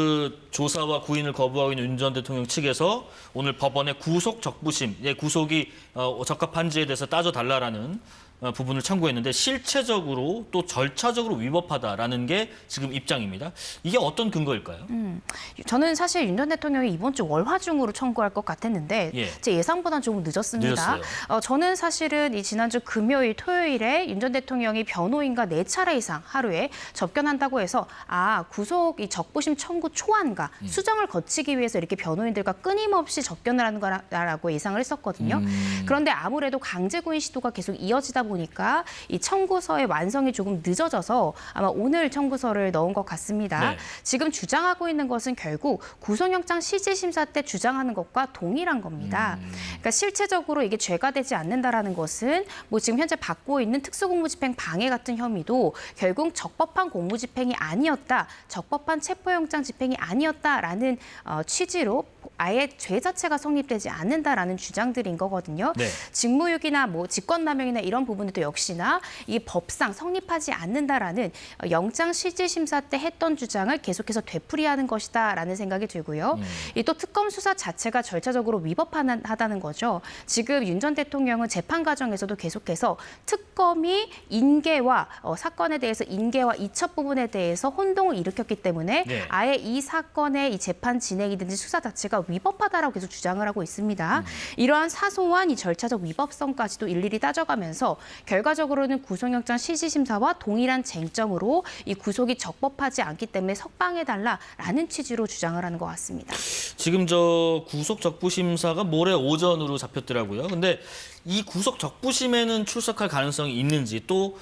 그 조사와 구인을 거부하고 있는 윤 전 대통령 측에서 오늘 법원에 구속 적부심, 구속이 적합한지에 대해서 따져달라라는 부분을 청구했는데 실체적으로 또 절차적으로 위법하다라는 게 지금 입장입니다. 이게 어떤 근거일까요? 저는 사실 윤 전 대통령이 이번 주 월화 중으로 청구할 것 같았는데 제 예상보다는 조금 늦었습니다. 저는 사실은 이 지난주 금요일, 토요일에 윤 전 대통령이 변호인과 4차례 이상 하루에 접견한다고 해서 구속 이 적부심 청구 초안과 수정을 거치기 위해서 이렇게 변호인들과 끊임없이 접견을 하는 거라고 예상을 했었거든요. 그런데 아무래도 강제구인 시도가 계속 이어지다 보니까 이 청구서의 완성이 조금 늦어져서 아마 오늘 청구서를 넣은 것 같습니다. 지금 주장하고 있는 것은 결국 구속영장 실질심사 때 주장하는 것과 동일한 겁니다. 그러니까 실체적으로 이게 죄가 되지 않는다라는 것은 뭐 지금 현재 받고 있는 특수공무집행 방해 같은 혐의도 결국 적법한 공무집행이 아니었다, 적법한 체포영장 집행이 아니었다라는 취지로 아예 죄 자체가 성립되지 않는다라는 주장들인 거거든요. 직무유기나 뭐 직권남용이나 이런 부분들도 역시나 이 법상 성립하지 않는다라는 영장 실질심사 때 했던 주장을 계속해서 되풀이하는 것이다라는 생각이 들고요. 이 또 특검 수사 자체가 절차적으로 위법하다는 거죠. 지금 윤 전 대통령은 재판 과정에서도 계속해서 특검이 인계와 사건에 대해서 인계와 이첩 부분에 대해서 혼동을 일으켰기 때문에 아예 이 사건의 이 재판 진행이든지 수사 자체가 위법하다라고 계속 주장을 하고 있습니다. 이러한 사소한 이 절차적 위법성까지도 일일이 따져가면서 결과적으로는 구속영장 실질심사와 동일한 쟁점으로 이 구속이 적법하지 않기 때문에 석방해달라라는 취지로 주장을 하는 것 같습니다. 지금 저 구속 적부심사가 모레 오전으로 잡혔더라고요. 근데 이 구속 적부심에는 출석할 가능성이 있는지 또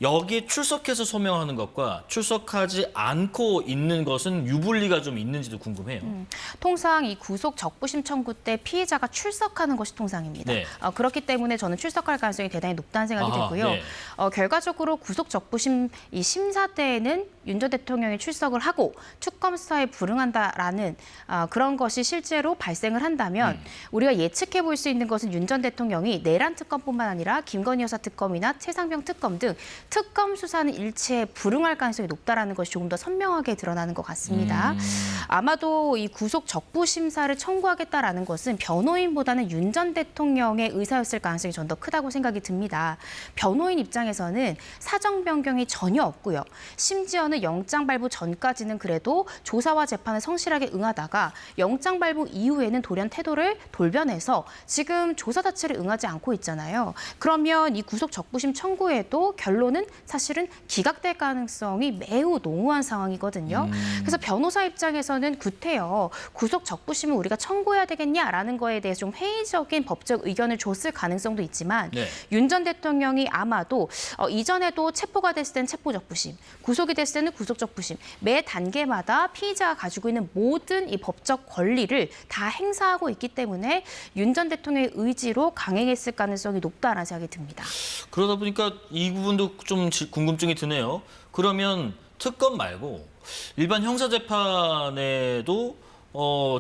여기에 출석해서 소명하는 것과 출석하지 않고 있는 것은 유불리가 좀 있는지도 궁금해요. 통상 이 구속 적부심 청구 때 피해자가 출석하는 것이 통상입니다. 그렇기 때문에 저는 출석할 가능성이 대단히 높다는 생각이 들고요. 결과적으로 구속 적부심 이 심사 때에는 윤 전 대통령이 출석을 하고 특검 수사에 불응한다라는 그런 것이 실제로 발생을 한다면 우리가 예측해 볼 수 있는 것은 윤 전 대통령이 내란 특검뿐만 아니라 김건희 여사 특검이나 최상병 특검 등 특검 수사는 일체에 불응할 가능성이 높다라는 것이 조금 더 선명하게 드러나는 것 같습니다. 아마도 이 구속 적부 심사를 청구하겠다라는 것은 변호인보다는 윤 전 대통령의 의사였을 가능성이 전 더 크다고 생각이 듭니다. 변호인 입장에서는 사정 변경이 전혀 없고요. 심지어는 영장 발부 전까지는 그래도 조사와 재판에 성실하게 응하다가 영장 발부 이후에는 돌연 태도를 돌변해서 지금 조사 자체를 응하지 않고 있잖아요. 그러면 이 구속 적부심 청구에도 결론은 사실은 기각될 가능성이 매우 농후한 상황이거든요. 그래서 변호사 입장에서는 구태여 구속 적부심을 우리가 청구해야 되겠냐라는 거에 대해서 좀 회의적인 법적 의견을 줬을 가능성도 있지만 윤 전 대통령이 아마도 이전에도 체포가 됐을 때는 체포 적부심, 구속이 됐을 때는 구속 적부심, 매 단계마다 피의자가 가지고 있는 모든 이 법적 권리를 다 행사하고 있기 때문에 윤 전 대통령의 의지로 강행했을 가능성이 높다라는 생각이 듭니다. 그러다 보니까 이 부분도 좀 궁금증이 드네요. 그러면 특검 말고 일반 형사재판에도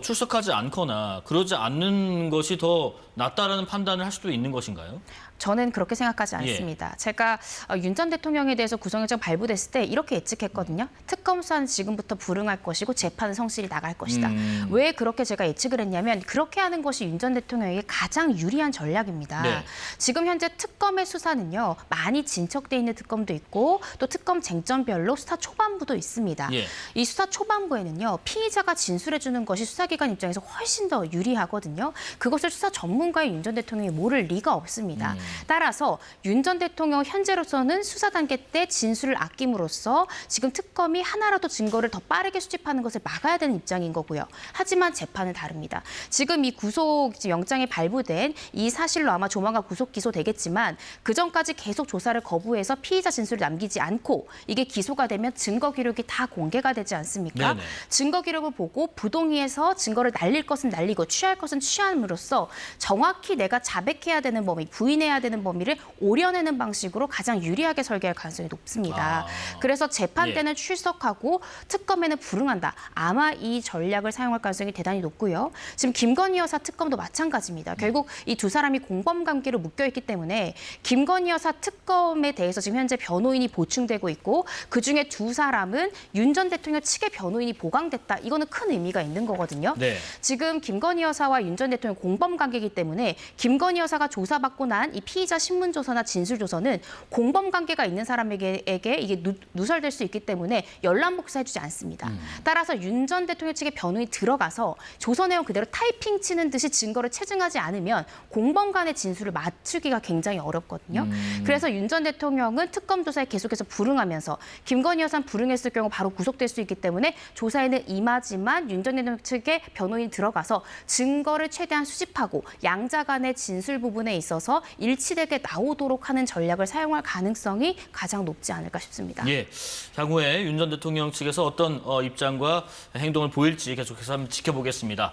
출석하지 않거나 그러지 않는 것이 더 낫다라는 판단을 할 수도 있는 것인가요? 저는 그렇게 생각하지 않습니다. 제가 윤 전 대통령에 대해서 구속영장 발부됐을 때 이렇게 예측했거든요. 특검 수사는 지금부터 불응할 것이고 재판은 성실히 나갈 것이다. 왜 그렇게 제가 예측을 했냐면 그렇게 하는 것이 윤 전 대통령에게 가장 유리한 전략입니다. 지금 현재 특검의 수사는요. 많이 진척돼 있는 특검도 있고 또 특검 쟁점별로 수사 초반부도 있습니다. 이 수사 초반부에는요. 피의자가 진술해 주는 것이 수사기관 입장에서 훨씬 더 유리하거든요. 그것을 수사 전문가인 윤 전 대통령이 모를 리가 없습니다. 따라서 윤 전 대통령 현재로서는 수사 단계 때 진술을 아낌으로써 지금 특검이 하나라도 증거를 더 빠르게 수집하는 것을 막아야 되는 입장인 거고요. 하지만 재판은 다릅니다. 지금 이 구속 영장이 발부된 이 사실로 아마 조만간 구속 기소되겠지만 그전까지 계속 조사를 거부해서 피의자 진술을 남기지 않고 이게 기소가 되면 증거 기록이 다 공개가 되지 않습니까? 증거 기록을 보고 부동의해서 증거를 날릴 것은 날리고 취할 것은 취함으로써 정확히 내가 자백해야 되는 범위, 부인해야 되는 범위를 오려내는 방식으로 가장 유리하게 설계할 가능성이 높습니다. 그래서 재판 때는 출석하고 특검에는 불응한다. 아마 이 전략을 사용할 가능성이 대단히 높고요. 지금 김건희 여사 특검도 마찬가지입니다. 결국 이 두 사람이 공범 관계로 묶여있기 때문에 김건희 여사 특검에 대해서 지금 현재 변호인이 보충되고 있고 그중에 두 사람은 윤 전 대통령 측의 변호인이 보강됐다. 이거는 큰 의미가 있는 거거든요. 네. 지금 김건희 여사와 윤 전 대통령 공범 관계이기 때문에 김건희 여사가 조사받고 난 이 피의자 신문 조서나 진술 조서는 공범 관계가 있는 사람에게 이게 누설될 수 있기 때문에 열람 복사해주지 않습니다. 따라서 윤 전 대통령 측의 변호인이 들어가서 조서 내용 그대로 타이핑 치는 듯이 증거를 체증하지 않으면 공범 간의 진술을 맞추기가 굉장히 어렵거든요. 그래서 윤 전 대통령은 특검 조사에 계속해서 불응하면서 김건희 여사는 불응했을 경우 바로 구속될 수 있기 때문에 조사에는 임하지만 윤 전 대통령 측의 변호인이 들어가서 증거를 최대한 수집하고 양자 간의 진술 부분에 있어서 일치되게 나오도록 하는 전략을 사용할 가능성이 가장 높지 않을까 싶습니다. 예, 향후에 윤 전 대통령 측에서 어떤 입장과 행동을 보일지 계속해서 한번 지켜보겠습니다.